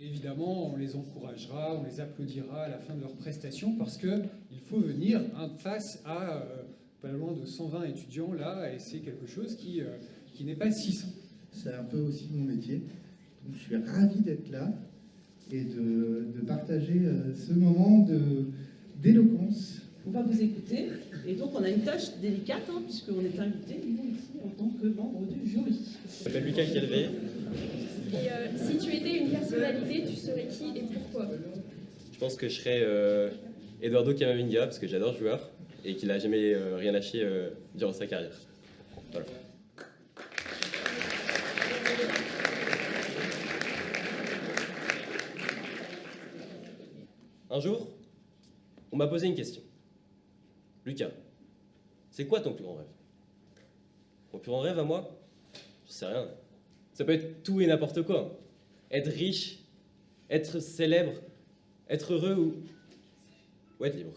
Évidemment, on les encouragera, on les applaudira à la fin de leur prestation parce qu'il faut venir face à pas loin de 120 étudiants là, et c'est quelque chose qui n'est pas si simple. C'est un peu aussi mon métier. Donc, je suis ravi d'être là et de partager ce moment d'éloquence. On va vous écouter. Et donc, on a une tâche délicate, puisqu'on est invité, nous, ici, en tant que membre du jury. Je m'appelle Lucas Calvé. Et si tu étais une personnalité, tu serais qui et pourquoi? Je pense que je serais Eduardo Camavinga, parce que j'adore ce joueur et qu'il n'a jamais rien lâché durant sa carrière. Voilà. Un jour, on m'a posé une question. Lucas, c'est quoi ton plus grand rêve? Mon plus grand rêve à moi? Je sais rien. Ça peut être tout et n'importe quoi. Être riche, être célèbre, être heureux ou être libre.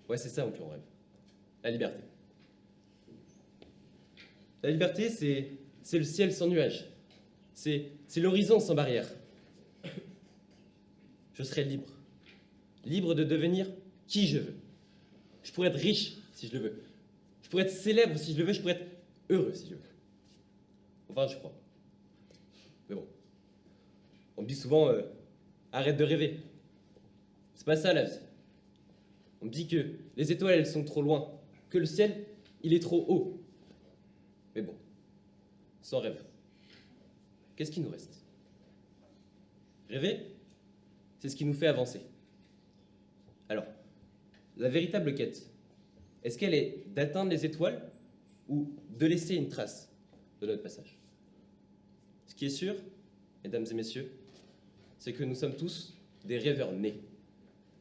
Ouais, c'est ça mon plus grand rêve. La liberté. La liberté, c'est le ciel sans nuages. C'est l'horizon sans barrière. Je serai libre. Libre de devenir qui je veux. Je pourrais être riche si je le veux. Je pourrais être célèbre si je le veux. Je pourrais être heureux si je veux. Enfin, je crois. Mais bon. On me dit souvent, arrête de rêver. C'est pas ça la vie. On me dit que les étoiles, elles sont trop loin. Que le ciel, il est trop haut. Mais bon. Sans rêve. Qu'est-ce qui nous reste? Rêver, c'est ce qui nous fait avancer. Alors, la véritable quête, est-ce qu'elle est d'atteindre les étoiles ou de laisser une trace de notre passage? Ce qui est sûr, mesdames et messieurs, c'est que nous sommes tous des rêveurs nés.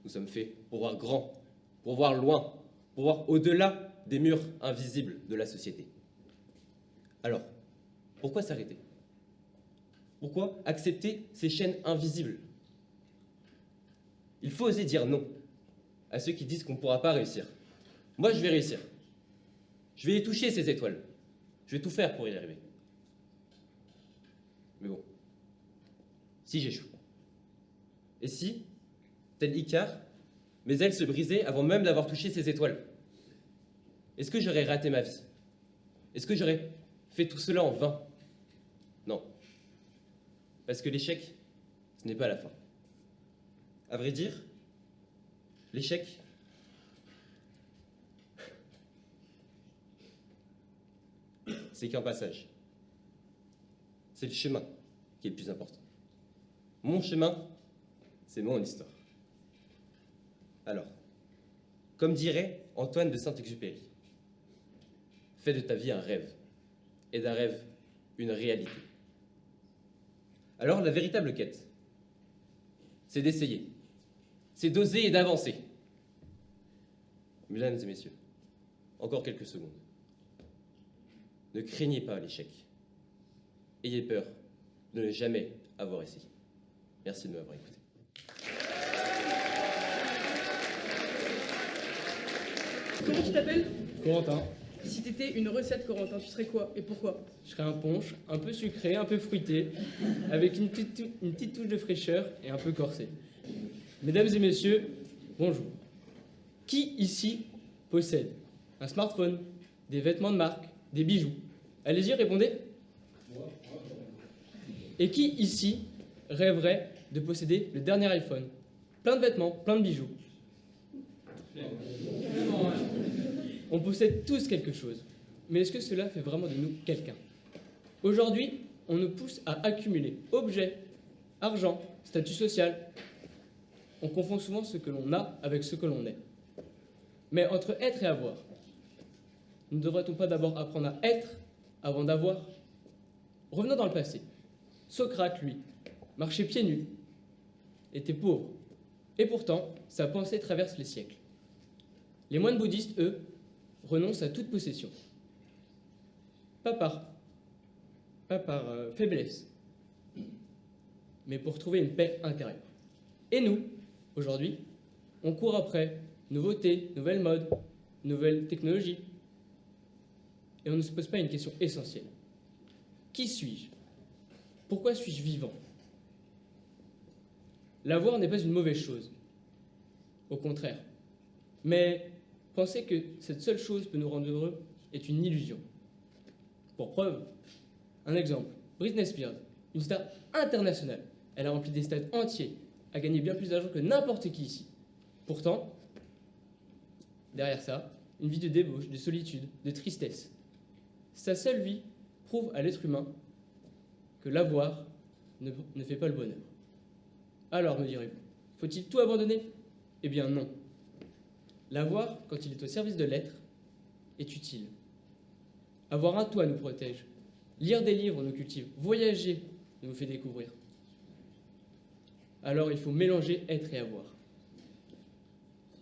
Nous sommes faits pour voir grand, pour voir loin, pour voir au-delà des murs invisibles de la société. Alors, pourquoi s'arrêter? Pourquoi accepter ces chaînes invisibles? Il faut oser dire non à ceux qui disent qu'on ne pourra pas réussir. Moi, je vais réussir. Je vais y toucher ces étoiles. Je vais tout faire pour y arriver. Mais bon, si j'échoue? Et si, tel Icare, mes ailes se brisaient avant même d'avoir touché ces étoiles? Est-ce que j'aurais raté ma vie? Est-ce que j'aurais fait tout cela en vain? Non. Parce que l'échec, ce n'est pas la fin. À vrai dire, l'échec, c'est qu'un passage. C'est le chemin qui est le plus important. Mon chemin, c'est mon histoire. Alors, comme dirait Antoine de Saint-Exupéry, fais de ta vie un rêve, et d'un rêve une réalité. Alors, la véritable quête, c'est d'essayer, c'est d'oser et d'avancer. Mesdames et messieurs, encore quelques secondes. Ne craignez pas l'échec. Ayez peur de ne jamais avoir essayé. Merci de m'avoir écouté. Comment tu t'appelles? Corentin. Si t'étais une recette, Corentin, tu serais quoi et pourquoi? Je serais un punch, un peu sucré, un peu fruité, avec une petite touche de fraîcheur et un peu corsé. Mesdames et messieurs, bonjour. Qui ici possède un smartphone, des vêtements de marque, des bijoux? Allez-y, répondez. Et qui ici rêverait de posséder le dernier iPhone? Plein de vêtements, plein de bijoux. On possède tous quelque chose. Mais est-ce que cela fait vraiment de nous quelqu'un? Aujourd'hui, on nous pousse à accumuler objets, argent, statut social. On confond souvent ce que l'on a avec ce que l'on est. Mais entre être et avoir, ne devrait-on pas d'abord apprendre à être avant d'avoir? Revenons dans le passé. Socrate, lui, marchait pieds nus, était pauvre. Et pourtant, sa pensée traverse les siècles. Les moines bouddhistes, eux, renoncent à toute possession. Pas par faiblesse, mais pour trouver une paix intérieure. Et nous, aujourd'hui, on court après nouveautés, nouvelles modes, nouvelles technologies. Et on ne se pose pas une question essentielle. Qui suis-je? Pourquoi suis-je vivant? L'avoir n'est pas une mauvaise chose. Au contraire. Mais penser que cette seule chose peut nous rendre heureux est une illusion. Pour preuve, un exemple. Britney Spears, une star internationale. Elle a rempli des stades entiers, a gagné bien plus d'argent que n'importe qui ici. Pourtant, derrière ça, une vie de débauche, de solitude, de tristesse. Sa seule vie prouve à l'être humain que l'avoir ne fait pas le bonheur. Alors, me direz-vous, faut-il tout abandonner? Eh bien non. L'avoir, quand il est au service de l'être, est utile. Avoir un toit nous protège. Lire des livres nous cultive. Voyager nous fait découvrir. Alors il faut mélanger être et avoir.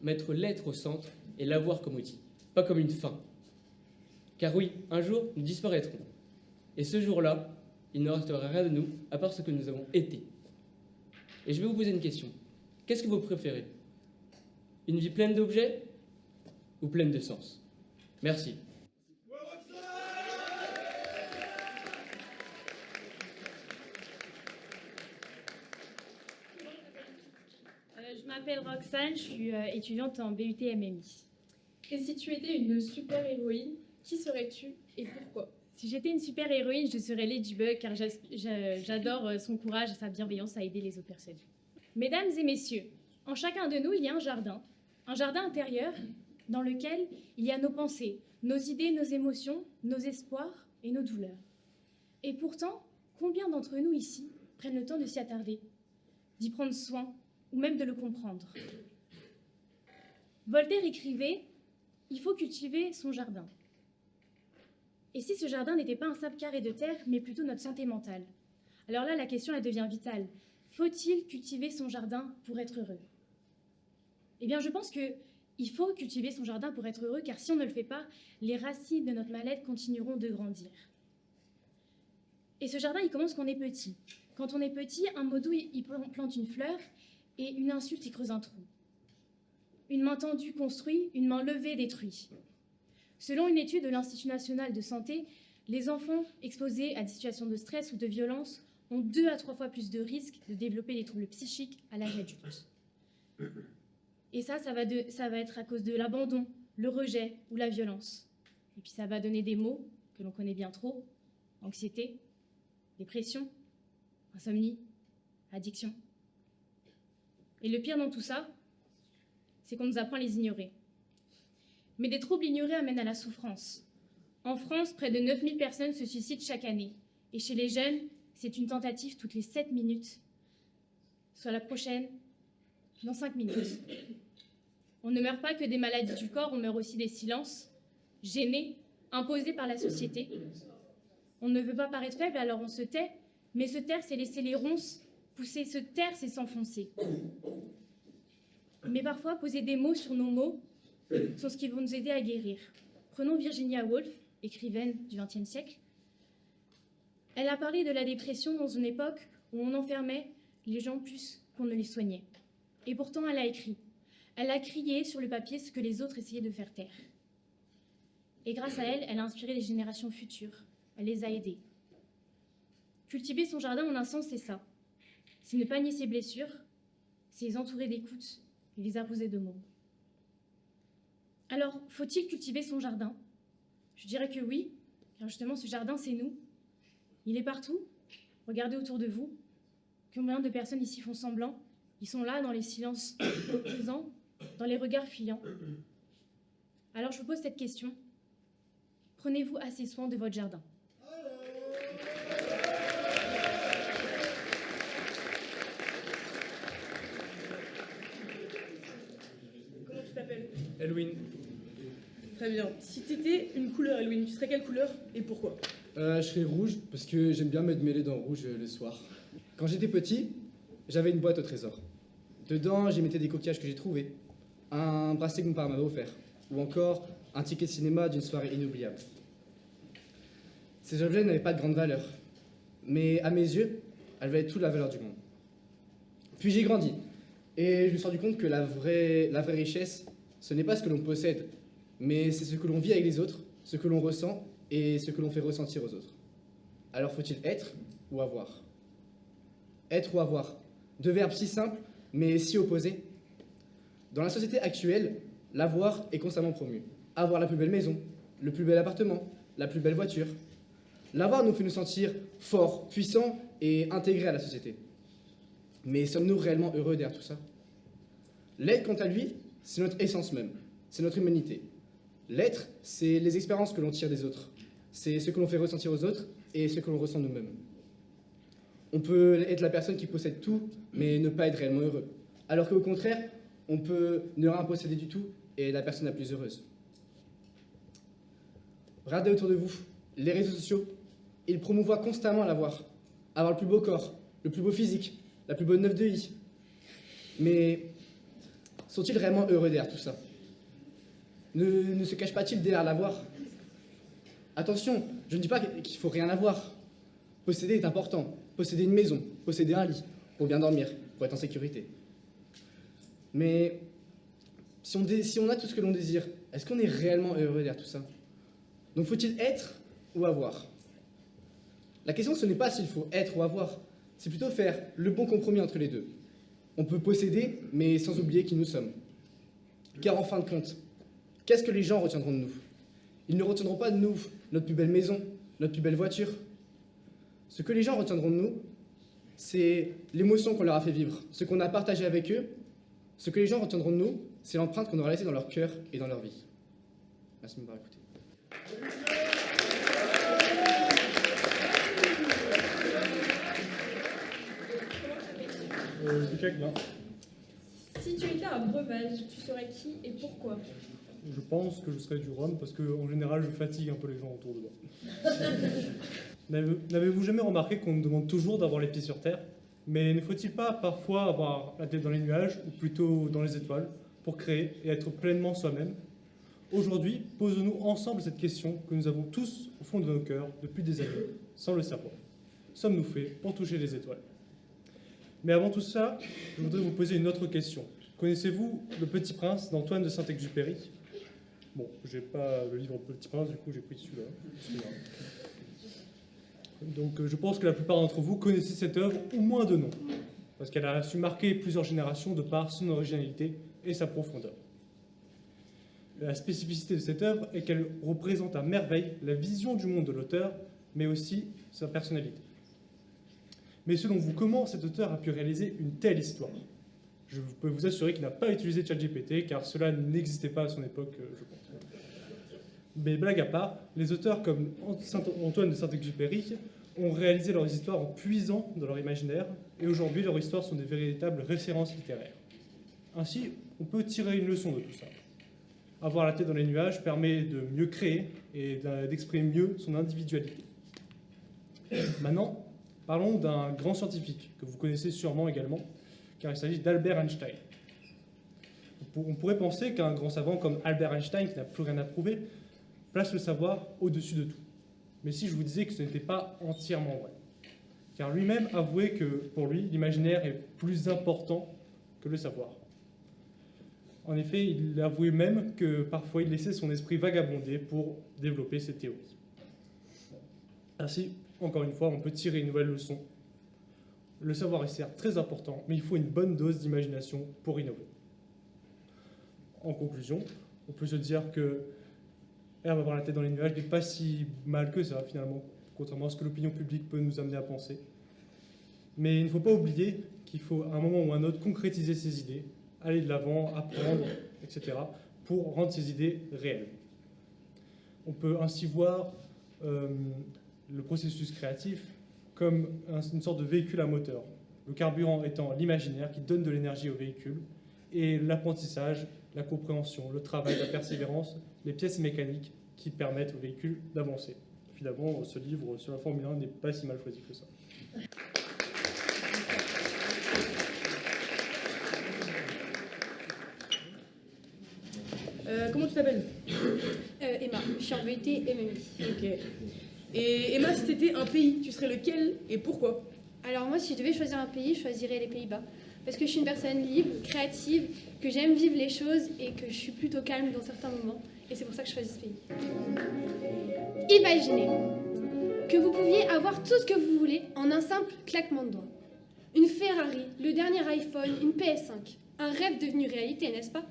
Mettre l'être au centre et l'avoir comme outil, pas comme une fin. Car oui, un jour, nous disparaîtrons. Et ce jour-là, il ne restera rien de nous à part ce que nous avons été. Et je vais vous poser une question. Qu'est-ce que vous préférez? Une vie pleine d'objets ou pleine de sens? Merci. Je m'appelle Roxane, je suis étudiante en BUT MMI. Et si tu étais une super-héroïne, qui serais-tu et pourquoi? Si j'étais une super-héroïne, je serais Ladybug car j'adore son courage et sa bienveillance à aider les autres personnes. Mesdames et messieurs, en chacun de nous, il y a un jardin intérieur dans lequel il y a nos pensées, nos idées, nos émotions, nos espoirs et nos douleurs. Et pourtant, combien d'entre nous ici prennent le temps de s'y attarder, d'y prendre soin ou même de le comprendre? Voltaire écrivait « Il faut cultiver son jardin ». Et si ce jardin n'était pas un simple carré de terre, mais plutôt notre santé mentale? Alors là, la question, elle devient vitale. Faut-il cultiver son jardin pour être heureux? Eh bien, je pense qu'il faut cultiver son jardin pour être heureux, car si on ne le fait pas, les racines de notre mal-être continueront de grandir. Et ce jardin, il commence quand on est petit. Quand on est petit, un mot doux, il plante une fleur, et une insulte, il creuse un trou. Une main tendue construit, une main levée détruit. Selon une étude de l'Institut national de santé, les enfants exposés à des situations de stress ou de violence ont 2 à 3 fois plus de risques de développer des troubles psychiques à l'âge adulte. Et ça va être à cause de l'abandon, le rejet ou la violence. Et puis ça va donner des mots que l'on connaît bien trop: anxiété, dépression, insomnie, addiction. Et le pire dans tout ça, c'est qu'on nous apprend à les ignorer. Mais des troubles ignorés amènent à la souffrance. En France, près de 9000 personnes se suicident chaque année. Et chez les jeunes, c'est une tentative toutes les 7 minutes. Soit la prochaine, dans 5 minutes. On ne meurt pas que des maladies du corps, on meurt aussi des silences, gênés, imposés par la société. On ne veut pas paraître faible, alors on se tait, mais se taire, c'est laisser les ronces pousser. Se taire, c'est s'enfoncer. Mais parfois, poser des mots sur nos mots sont ce qui vont nous aider à guérir. Prenons Virginia Woolf, écrivaine du XXe siècle. Elle a parlé de la dépression dans une époque où on enfermait les gens plus qu'on ne les soignait. Et pourtant, elle a écrit. Elle a crié sur le papier ce que les autres essayaient de faire taire. Et grâce à elle, elle a inspiré les générations futures. Elle les a aidées. Cultiver son jardin, en un sens, c'est ça. C'est ne pas nier ses blessures, c'est les entourer d'écoute et les arroser de mots. Alors, faut-il cultiver son jardin? Je dirais que oui, car justement, ce jardin, c'est nous. Il est partout. Regardez autour de vous. Combien de personnes ici font semblant? Ils sont là, dans les silences présents, dans les regards fuyants. Alors, je vous pose cette question. Prenez-vous assez soin de votre jardin? Comment tu t'appelles? Halloween. Très bien. Si t'étais une couleur, Halloween, tu serais quelle couleur et pourquoi? Je serais rouge parce que j'aime bien me mêler dans le rouge le soir. Quand j'étais petit, j'avais une boîte au trésor. Dedans, j'y mettais des coquillages que j'ai trouvés, un bracelet que mon père m'avait offert, ou encore un ticket de cinéma d'une soirée inoubliable. Ces objets n'avaient pas de grande valeur, mais à mes yeux, elles valaient toute la valeur du monde. Puis j'ai grandi, et je me suis rendu compte que la vraie richesse, ce n'est pas ce que l'on possède, mais c'est ce que l'on vit avec les autres, ce que l'on ressent et ce que l'on fait ressentir aux autres. Alors faut-il être ou avoir? Être ou avoir, deux verbes si simples mais si opposés. Dans la société actuelle, l'avoir est constamment promu. Avoir la plus belle maison, le plus bel appartement, la plus belle voiture. L'avoir nous fait nous sentir forts, puissants et intégrés à la société. Mais sommes-nous réellement heureux derrière tout ça? L'être, quant à lui, c'est notre essence même, c'est notre humanité. L'être, c'est les expériences que l'on tire des autres. C'est ce que l'on fait ressentir aux autres et ce que l'on ressent nous-mêmes. On peut être la personne qui possède tout, mais ne pas être réellement heureux. Alors qu'au contraire, on peut ne rien posséder du tout et être la personne la plus heureuse. Regardez autour de vous, les réseaux sociaux, ils promouvoient constamment l'avoir. Avoir le plus beau corps, le plus beau physique, la plus bonne 9 de I. Mais sont-ils réellement heureux derrière tout ça? Ne se cachent pas-ils derrière l'avoir? Attention, je ne dis pas qu'il ne faut rien avoir. Posséder est important. Posséder une maison, posséder un lit, pour bien dormir, pour être en sécurité. Mais si on a tout ce que l'on désire, est-ce qu'on est réellement heureux derrière tout ça? Donc faut-il être ou avoir? La question, ce n'est pas s'il faut être ou avoir, c'est plutôt faire le bon compromis entre les deux. On peut posséder, mais sans oublier qui nous sommes. Car en fin de compte, qu'est-ce que les gens retiendront de nous? Ils ne retiendront pas de nous notre plus belle maison, notre plus belle voiture. Ce que les gens retiendront de nous, c'est l'émotion qu'on leur a fait vivre, ce qu'on a partagé avec eux. Ce que les gens retiendront de nous, c'est l'empreinte qu'on aura laissée dans leur cœur et dans leur vie. Merci de m'avoir écouté. Si tu étais un breuvage, tu serais qui et pourquoi? Je pense que je serais du rhum parce qu'en général je fatigue un peu les gens autour de moi. N'avez-vous jamais remarqué qu'on nous demande toujours d'avoir les pieds sur terre? Mais ne faut-il pas parfois avoir la tête dans les nuages, ou plutôt dans les étoiles, pour créer et être pleinement soi-même? Aujourd'hui, posons-nous ensemble cette question que nous avons tous au fond de nos cœurs depuis des années, sans le savoir. Sommes-nous faits pour toucher les étoiles? Mais avant tout ça, je voudrais vous poser une autre question. Connaissez-vous Le Petit Prince d'Antoine de Saint-Exupéry? Bon, j'ai pas le livre Petit Prince, du coup j'ai pris celui-là. Donc je pense que la plupart d'entre vous connaissez cette œuvre, au moins de nom, parce qu'elle a su marquer plusieurs générations de par son originalité et sa profondeur. La spécificité de cette œuvre est qu'elle représente à merveille la vision du monde de l'auteur, mais aussi sa personnalité. Mais selon vous, comment cet auteur a pu réaliser une telle histoire? Je peux vous assurer qu'il n'a pas utilisé ChatGPT, car cela n'existait pas à son époque, je pense. Mais blague à part, les auteurs comme Antoine de Saint-Exupéry ont réalisé leurs histoires en puisant dans leur imaginaire, et aujourd'hui leurs histoires sont des véritables références littéraires. Ainsi, on peut tirer une leçon de tout ça. Avoir la tête dans les nuages permet de mieux créer et d'exprimer mieux son individualité. Maintenant, parlons d'un grand scientifique que vous connaissez sûrement également, car il s'agit d'Albert Einstein. On pourrait penser qu'un grand savant comme Albert Einstein, qui n'a plus rien à prouver, place le savoir au-dessus de tout. Mais si je vous disais que ce n'était pas entièrement vrai, car lui-même avouait que pour lui, l'imaginaire est plus important que le savoir. En effet, il avouait même que parfois il laissait son esprit vagabonder pour développer ses théories. Ainsi, encore une fois, on peut tirer une nouvelle leçon. Le savoir est certes très important, mais il faut une bonne dose d'imagination pour innover. En conclusion, on peut se dire que avoir la tête dans les nuages n'est pas si mal que ça, finalement, contrairement à ce que l'opinion publique peut nous amener à penser. Mais il ne faut pas oublier qu'il faut, à un moment ou à un autre, concrétiser ses idées, aller de l'avant, apprendre, etc., pour rendre ses idées réelles. On peut ainsi voir le processus créatif comme une sorte de véhicule à moteur. Le carburant étant l'imaginaire qui donne de l'énergie au véhicule, et l'apprentissage, la compréhension, le travail, la persévérance, les pièces mécaniques qui permettent au véhicule d'avancer. Finalement, ce livre sur la Formule 1 n'est pas si mal choisi que ça. Comment tu t'appelles? Emma, je suis en VT MMI. Ok. Et Emma, si t'étais un pays, tu serais lequel et pourquoi? Alors moi, si je devais choisir un pays, je choisirais les Pays-Bas. Parce que je suis une personne libre, créative, que j'aime vivre les choses et que je suis plutôt calme dans certains moments. Et c'est pour ça que je choisis ce pays. Imaginez que vous pouviez avoir tout ce que vous voulez en un simple claquement de doigts. Une Ferrari, le dernier iPhone, une PS5. Un rêve devenu réalité, n'est-ce pas?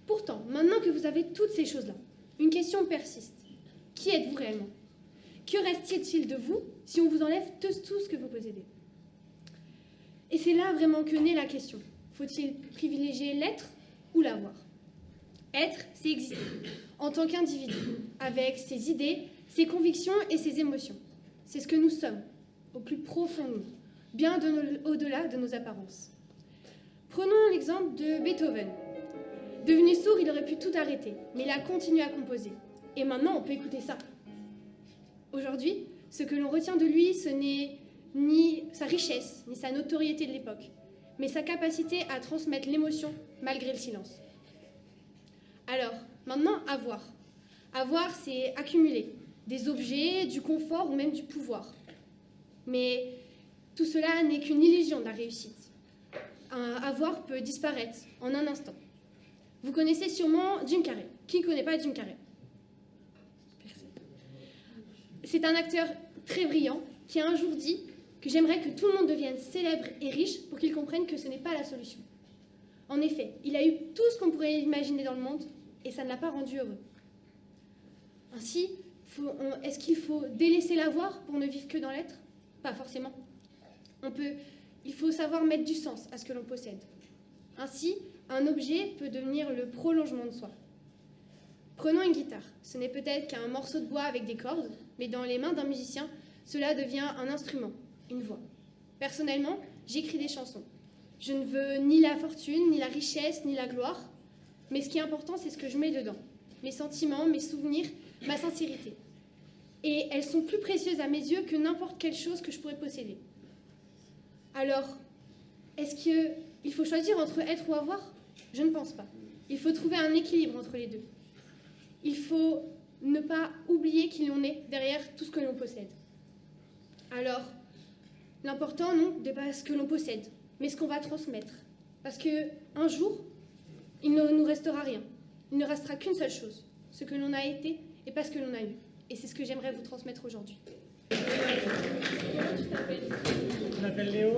Pourtant, maintenant que vous avez toutes ces choses-là, une question persiste. Qui êtes-vous réellement? Que reste-t-il de vous si on vous enlève tout ce que vous possédez? Et c'est là vraiment que naît la question. Faut-il privilégier l'être ou l'avoir? Être, c'est exister, en tant qu'individu, avec ses idées, ses convictions et ses émotions. C'est ce que nous sommes, au plus profond de nous, bien au-delà de nos apparences. Prenons l'exemple de Beethoven. Devenu sourd, il aurait pu tout arrêter, mais il a continué à composer. Et maintenant, on peut écouter ça. Aujourd'hui, ce que l'on retient de lui, ce n'est ni sa richesse, ni sa notoriété de l'époque, mais sa capacité à transmettre l'émotion malgré le silence. Alors, maintenant, avoir. Avoir, c'est accumuler des objets, du confort ou même du pouvoir. Mais tout cela n'est qu'une illusion de la réussite. Un avoir peut disparaître en un instant. Vous connaissez sûrement Jim Carrey. Qui ne connaît pas Jim Carrey? C'est un acteur très brillant qui a un jour dit que j'aimerais que tout le monde devienne célèbre et riche pour qu'il comprenne que ce n'est pas la solution. En effet, il a eu tout ce qu'on pourrait imaginer dans le monde et ça ne l'a pas rendu heureux. Ainsi, est-ce qu'il faut délaisser l'avoir pour ne vivre que dans l'être? Pas forcément. Il faut savoir mettre du sens à ce que l'on possède. Ainsi, un objet peut devenir le prolongement de soi. Prenons une guitare. Ce n'est peut-être qu'un morceau de bois avec des cordes, mais dans les mains d'un musicien, cela devient un instrument, une voix. Personnellement, j'écris des chansons. Je ne veux ni la fortune, ni la richesse, ni la gloire, mais ce qui est important, c'est ce que je mets dedans. Mes sentiments, mes souvenirs, ma sincérité. Et elles sont plus précieuses à mes yeux que n'importe quelle chose que je pourrais posséder. Alors, est-ce qu'il faut choisir entre être ou avoir? Je ne pense pas. Il faut trouver un équilibre entre les deux. Il faut ne pas oublier qui l'on est derrière tout ce que l'on possède. Alors, l'important, non, n'est pas ce que l'on possède, mais ce qu'on va transmettre. Parce qu'un jour, il ne nous restera rien. Il ne restera qu'une seule chose, ce que l'on a été et pas ce que l'on a eu. Et c'est ce que j'aimerais vous transmettre aujourd'hui. Comment tu t'appelles? Je m'appelle Léo.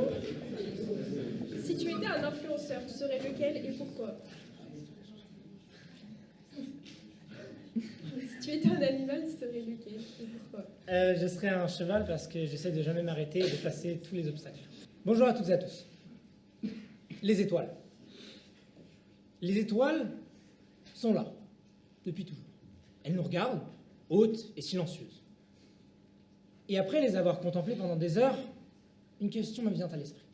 Si tu étais un influenceur, tu serais lequel et pourquoi? Si tu étais un animal, tu serais lequel et pourquoi? Je serais un cheval parce que j'essaie de jamais m'arrêter et de passer tous les obstacles. Bonjour à toutes et à tous. Les étoiles. Les étoiles sont là, depuis toujours. Elles nous regardent, hautes et silencieuses. Et après les avoir contemplées pendant des heures, une question me vient à l'esprit.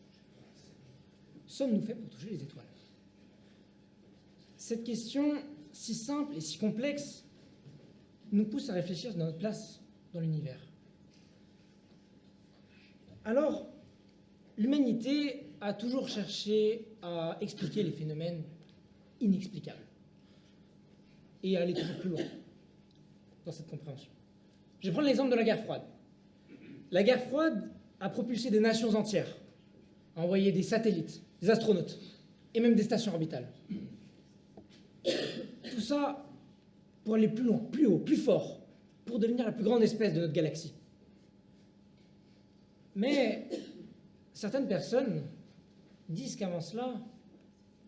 Sommes-nous faits pour toucher les étoiles? Cette question, si simple et si complexe, nous pousse à réfléchir sur notre place dans l'univers. Alors, l'humanité a toujours cherché à expliquer les phénomènes inexplicables et à aller toujours plus loin dans cette compréhension. Je vais prendre l'exemple de la guerre froide. La guerre froide a propulsé des nations entières, a envoyé des satellites, des astronautes et même des stations orbitales. Tout ça pour aller plus loin, plus haut, plus fort, pour devenir la plus grande espèce de notre galaxie. Mais certaines personnes disent qu'avant cela,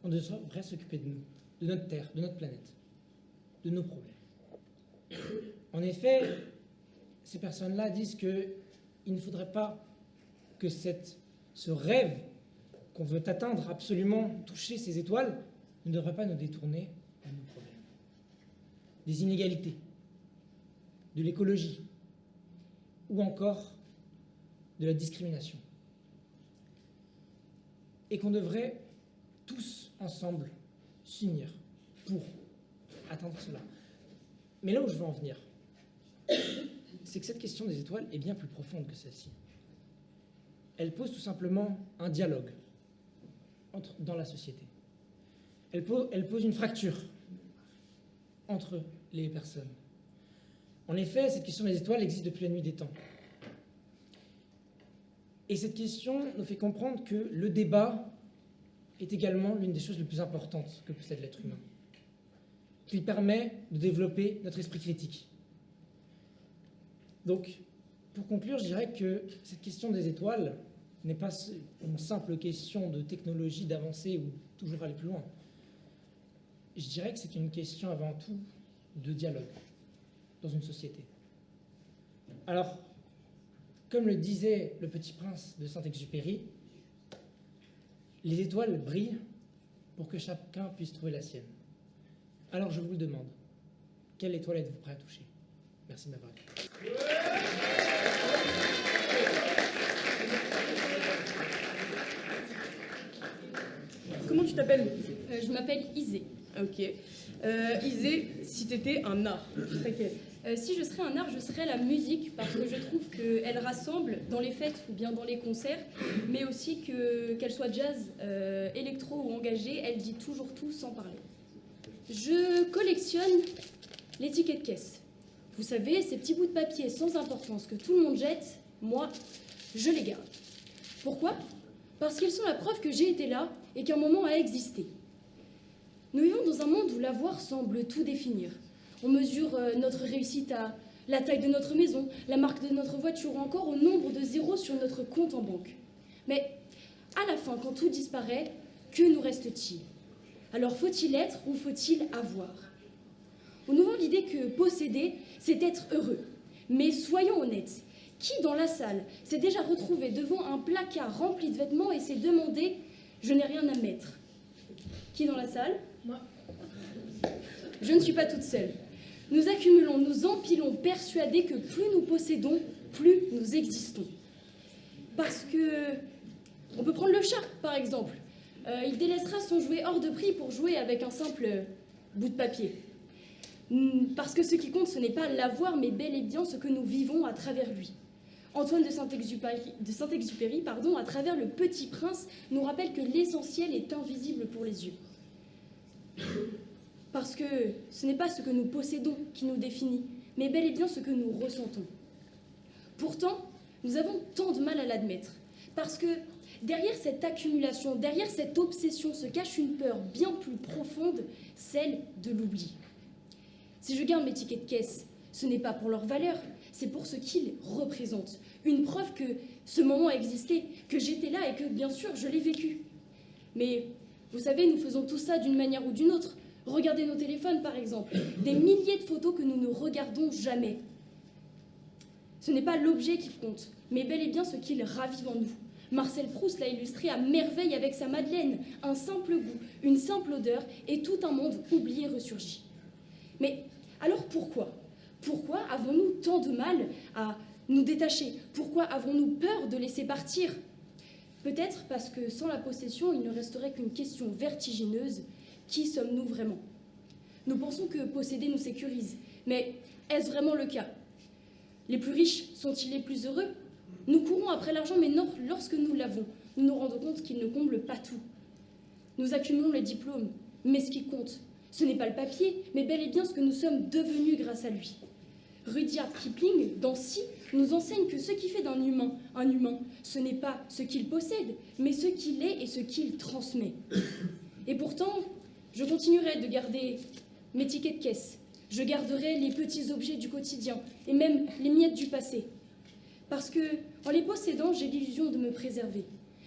on devrait s'occuper de nous, de notre Terre, de notre planète, de nos problèmes. En effet, ces personnes-là disent qu'il ne faudrait pas que ce rêve qu'on veut atteindre, absolument toucher ces étoiles, ne devrait pas nous détourner de nos problèmes. Des inégalités, de l'écologie, ou encore de la discrimination. Et qu'on devrait tous ensemble s'unir pour atteindre cela. Mais là où je veux en venir, c'est que cette question des étoiles est bien plus profonde que celle-ci. Elle pose tout simplement un dialogue dans la société. Elle pose une fracture entre les personnes. En effet, cette question des étoiles existe depuis la nuit des temps. Et cette question nous fait comprendre que le débat est également l'une des choses les plus importantes que possède l'être humain. Qu'il permet de développer notre esprit critique. Donc, pour conclure, je dirais que cette question des étoiles n'est pas une simple question de technologie, d'avancer ou toujours aller plus loin. Je dirais que c'est une question avant tout de dialogue dans une société. Alors, comme le disait le Petit Prince de Saint-Exupéry, les étoiles brillent pour que chacun puisse trouver la sienne. Alors je vous le demande, quelle étoile êtes-vous prêt à toucher? Merci de m'avoir écouté. Comment tu t'appelles? Je m'appelle Isée. Ok. Isée, si t'étais un art, tu serais quel? Si je serais un art, je serais la musique, parce que je trouve qu'elle rassemble dans les fêtes ou bien dans les concerts, mais aussi qu'elle soit jazz, électro ou engagée, elle dit toujours tout sans parler. Je collectionne les tickets de caisse. Vous savez, ces petits bouts de papier sans importance que tout le monde jette, moi, je les garde. Pourquoi? Parce qu'ils sont la preuve que j'ai été là et qu'un moment a existé. Nous vivons dans un monde où l'avoir semble tout définir. On mesure notre réussite à la taille de notre maison, la marque de notre voiture ou encore au nombre de zéros sur notre compte en banque. Mais à la fin, quand tout disparaît, que nous reste-t-il? Alors faut-il être ou faut-il avoir? On nous vend l'idée que posséder, c'est être heureux. Mais soyons honnêtes, qui dans la salle s'est déjà retrouvé devant un placard rempli de vêtements et s'est demandé « je n'ai rien à mettre » Qui dans la salle? Moi. Je ne suis pas toute seule. Nous accumulons, nous empilons, persuadés que plus nous possédons, plus nous existons. Parce que... On peut prendre le chat, par exemple. Il délaissera son jouet hors de prix pour jouer avec un simple bout de papier. Parce que ce qui compte, ce n'est pas l'avoir, mais bel et bien ce que nous vivons à travers lui. Antoine de Saint-Exupéry, à travers Le Petit Prince, nous rappelle que l'essentiel est invisible pour les yeux. Parce que ce n'est pas ce que nous possédons qui nous définit, mais bel et bien ce que nous ressentons. Pourtant, nous avons tant de mal à l'admettre, parce que derrière cette accumulation, derrière cette obsession se cache une peur bien plus profonde, celle de l'oubli. Si je garde mes tickets de caisse, ce n'est pas pour leur valeur, c'est pour ce qu'ils représentent. Une preuve que ce moment a existé, que j'étais là et que, bien sûr, je l'ai vécu. Mais, vous savez, nous faisons tout ça d'une manière ou d'une autre. Regardez nos téléphones, par exemple. Des milliers de photos que nous ne regardons jamais. Ce n'est pas l'objet qui compte, mais bel et bien ce qu'il ravive en nous. Marcel Proust l'a illustré à merveille avec sa Madeleine. Un simple goût, une simple odeur, et tout un monde oublié ressurgit. Mais alors pourquoi? Pourquoi avons-nous tant de mal à nous détacher? Pourquoi avons-nous peur de laisser partir? Peut-être parce que sans la possession, il ne resterait qu'une question vertigineuse. Qui sommes-nous vraiment? Nous pensons que posséder nous sécurise. Mais est-ce vraiment le cas? Les plus riches sont-ils les plus heureux? Nous courons après l'argent, mais non, lorsque nous l'avons, nous nous rendons compte qu'il ne comble pas tout. Nous accumulons les diplômes, mais ce qui compte, ce n'est pas le papier, mais bel et bien ce que nous sommes devenus grâce à lui. Rudyard Kipling, dans Si, nous enseigne que ce qui fait d'un humain un humain, ce n'est pas ce qu'il possède, mais ce qu'il est et ce qu'il transmet. Et pourtant, je continuerai de garder mes tickets de caisse, je garderai les petits objets du quotidien et même les miettes du passé. Parce que, en les possédant, j'ai l'illusion de me préserver.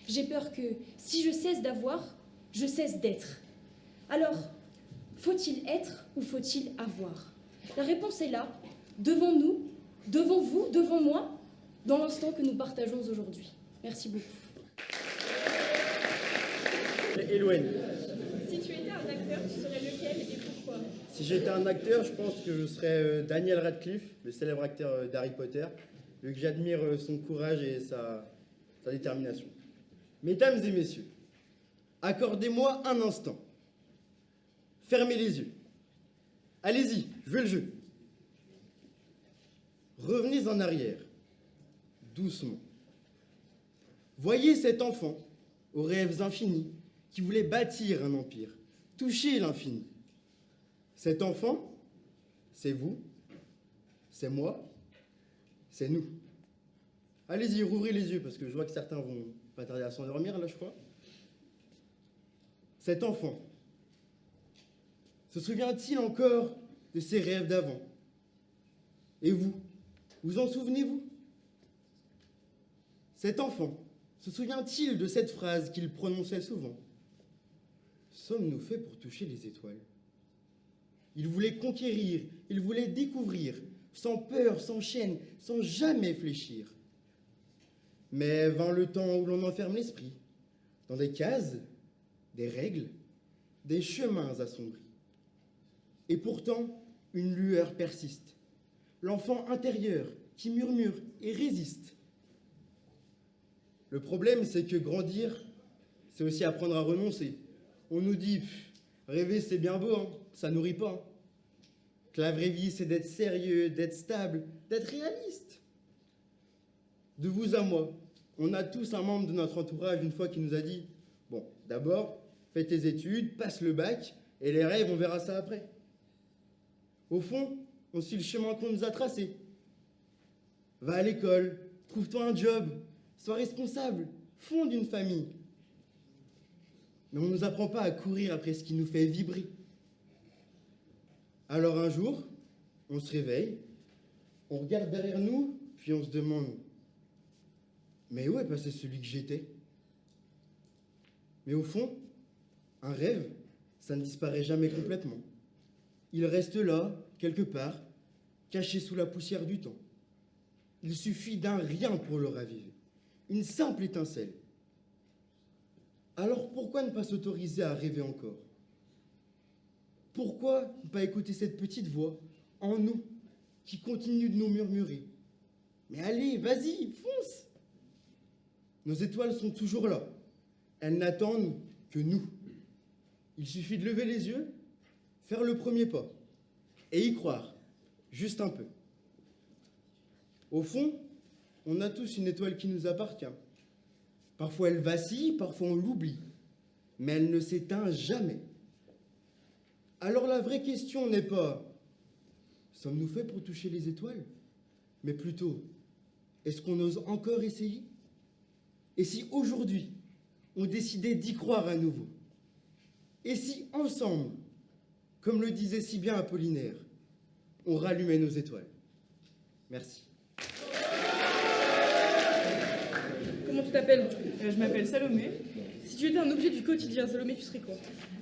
J'ai peur que, si je cesse d'avoir, je cesse d'être. Alors, faut-il être ou faut-il avoir? La réponse est là, devant nous, devant vous, devant moi, dans l'instant que nous partageons aujourd'hui. Merci beaucoup. Eloine. Si tu étais un acteur, tu serais lequel et pourquoi? Si j'étais un acteur, je pense que je serais Daniel Radcliffe, le célèbre acteur d'Harry Potter, vu que j'admire son courage et sa détermination. Mesdames et messieurs, accordez-moi un instant. Fermez les yeux. Allez-y, jouez le jeu. Revenez en arrière, doucement. Voyez cet enfant aux rêves infinis qui voulait bâtir un empire, toucher l'infini. Cet enfant, c'est vous, c'est moi, c'est nous. Allez-y, rouvrez les yeux, parce que je vois que certains vont pas tarder à s'endormir, là, je crois. Cet enfant, se souvient-il encore de ses rêves d'avant? Et vous, vous en souvenez-vous? Cet enfant, Se souvient-il de cette phrase qu'il prononçait souvent? Sommes-nous faits pour toucher les étoiles? Il voulait conquérir, il voulait découvrir, sans peur, sans chaîne, sans jamais fléchir. Mais vint le temps où l'on enferme l'esprit dans des cases, des règles, des chemins assombris. Et pourtant, une lueur persiste. L'enfant intérieur qui murmure et résiste. Le problème, c'est que grandir, c'est aussi apprendre à renoncer. On nous dit, rêver c'est bien beau, hein, ça nourrit pas. Hein. Que la vraie vie, c'est d'être sérieux, d'être stable, d'être réaliste. De vous à moi, on a tous un membre de notre entourage une fois qui nous a dit, bon, d'abord, fais tes études, passe le bac, et les rêves, on verra ça après. Au fond, on suit le chemin qu'on nous a tracé. Va à l'école, trouve-toi un job, sois responsable, fonde une famille. Mais on ne nous apprend pas à courir après ce qui nous fait vibrer. Alors un jour, on se réveille, on regarde derrière nous, puis on se demande, mais où est passé celui que j'étais? Mais au fond, un rêve, ça ne disparaît jamais complètement. Il reste là, quelque part, caché sous la poussière du temps. Il suffit d'un rien pour le raviver, une simple étincelle. Alors pourquoi ne pas s'autoriser à rêver encore? Pourquoi ne pas écouter cette petite voix en nous qui continue de nous murmurer? Mais allez, vas-y, fonce! Nos étoiles sont toujours là. Elles n'attendent que nous. Il suffit de lever les yeux, faire le premier pas et y croire, juste un peu. Au fond, on a tous une étoile qui nous appartient. Parfois elle vacille, parfois on l'oublie, mais elle ne s'éteint jamais. Alors la vraie question n'est pas « sommes-nous faits pour toucher les étoiles ?» mais plutôt « est-ce qu'on ose encore essayer ?» Et si aujourd'hui, on décidait d'y croire à nouveau? Et si ensemble, comme le disait si bien Apollinaire, on rallumait nos étoiles? Merci. Comment tu t'appelles? Je m'appelle Salomé. Si tu étais un objet du quotidien, Salomé, tu serais quoi?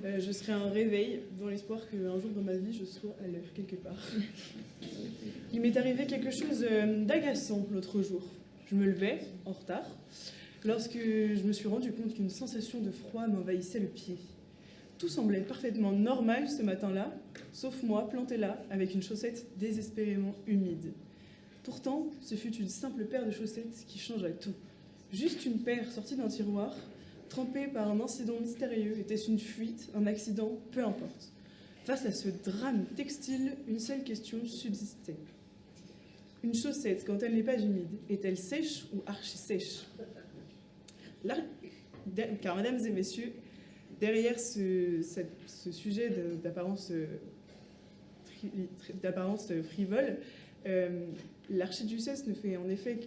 Je serais un réveil, dans l'espoir qu'un jour dans ma vie, je sois à l'heure quelque part. Il m'est arrivé quelque chose d'agaçant l'autre jour. Je me levais, en retard, lorsque je me suis rendu compte qu'une sensation de froid m'envahissait le pied. Tout semblait parfaitement normal ce matin-là, sauf moi, planté là, avec une chaussette désespérément humide. Pourtant, ce fut une simple paire de chaussettes qui changea tout. Juste une paire sortie d'un tiroir, trempée par un incident mystérieux. Était-ce une fuite, un accident? Peu importe. Face à ce drame textile, une seule question subsistait. Une chaussette, quand elle n'est pas humide, est-elle sèche ou archi-sèche? Là, car, mesdames et messieurs, derrière ce sujet d'apparence frivole, l'archiduchesse ne fait en effet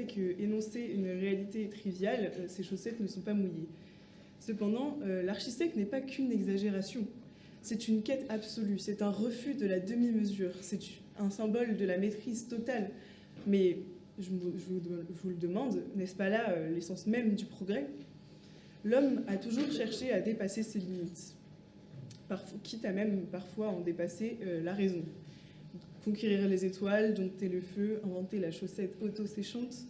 que énoncer une réalité triviale, ces chaussettes ne sont pas mouillées. Cependant, l'archisec n'est pas qu'une exagération, c'est une quête absolue, c'est un refus de la demi-mesure, c'est un symbole de la maîtrise totale. Mais je vous le demande, n'est-ce pas là l'essence même du progrès? L'homme a toujours cherché à dépasser ses limites, quitte à même parfois en dépasser la raison. Conquérir les étoiles, dompter le feu, inventer la chaussette auto-séchante.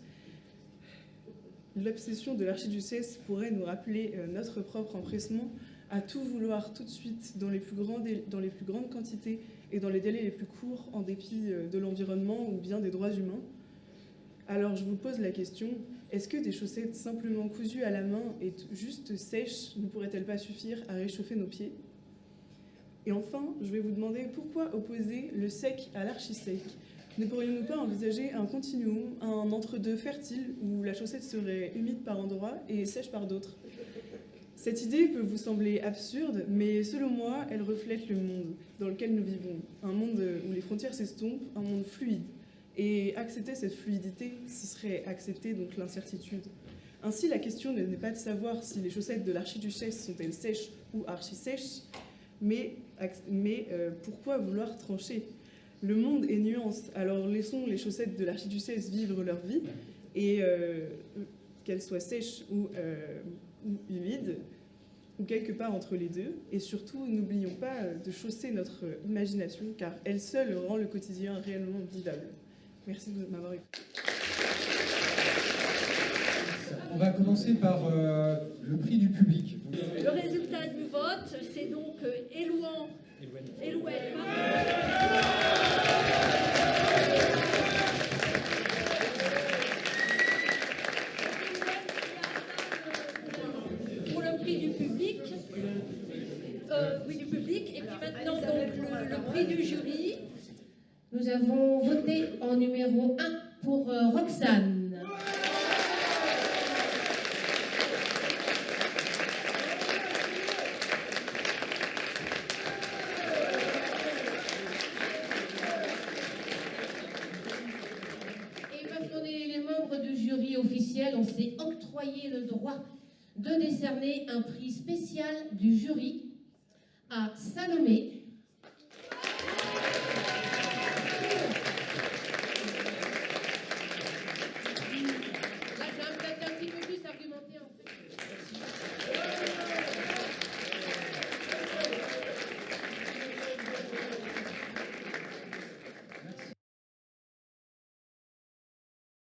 L'obsession de l'archiduchesse pourrait nous rappeler notre propre empressement à tout vouloir tout de suite dans les plus grandes quantités et dans les délais les plus courts en dépit de l'environnement ou bien des droits humains. Alors je vous pose la question, est-ce que des chaussettes simplement cousues à la main et juste sèches ne pourraient-elles pas suffire à réchauffer nos pieds? Et enfin, je vais vous demander pourquoi opposer le sec à l'archi-sec? Ne pourrions-nous pas envisager un continuum, un entre-deux fertile où la chaussette serait humide par endroits et sèche par d'autres? Cette idée peut vous sembler absurde, mais selon moi, elle reflète le monde dans lequel nous vivons. Un monde où les frontières s'estompent, un monde fluide. Et accepter cette fluidité, ce serait accepter donc l'incertitude. Ainsi, la question n'est pas de savoir si les chaussettes de l'archiduchesse sont-elles sèches ou archi-sèches, mais pourquoi vouloir trancher? Le monde est nuance, alors laissons les chaussettes de l'archiduchesse vivre leur vie, et qu'elle soit sèche ou humide, ou quelque part entre les deux. Et surtout, n'oublions pas de chausser notre imagination, car elle seule rend le quotidien réellement vivable. Merci de m'avoir écouté. On va commencer par le prix du public. Le résultat du vote, c'est donc Élouane. Pour le prix du public. Oui, du public. Et puis maintenant, donc, le prix du jury. Nous avons voté en numéro 1 pour Roxane. Et maintenant, les membres du jury officiel, on s'est octroyé le droit de décerner un prix spécial du jury à Salomé,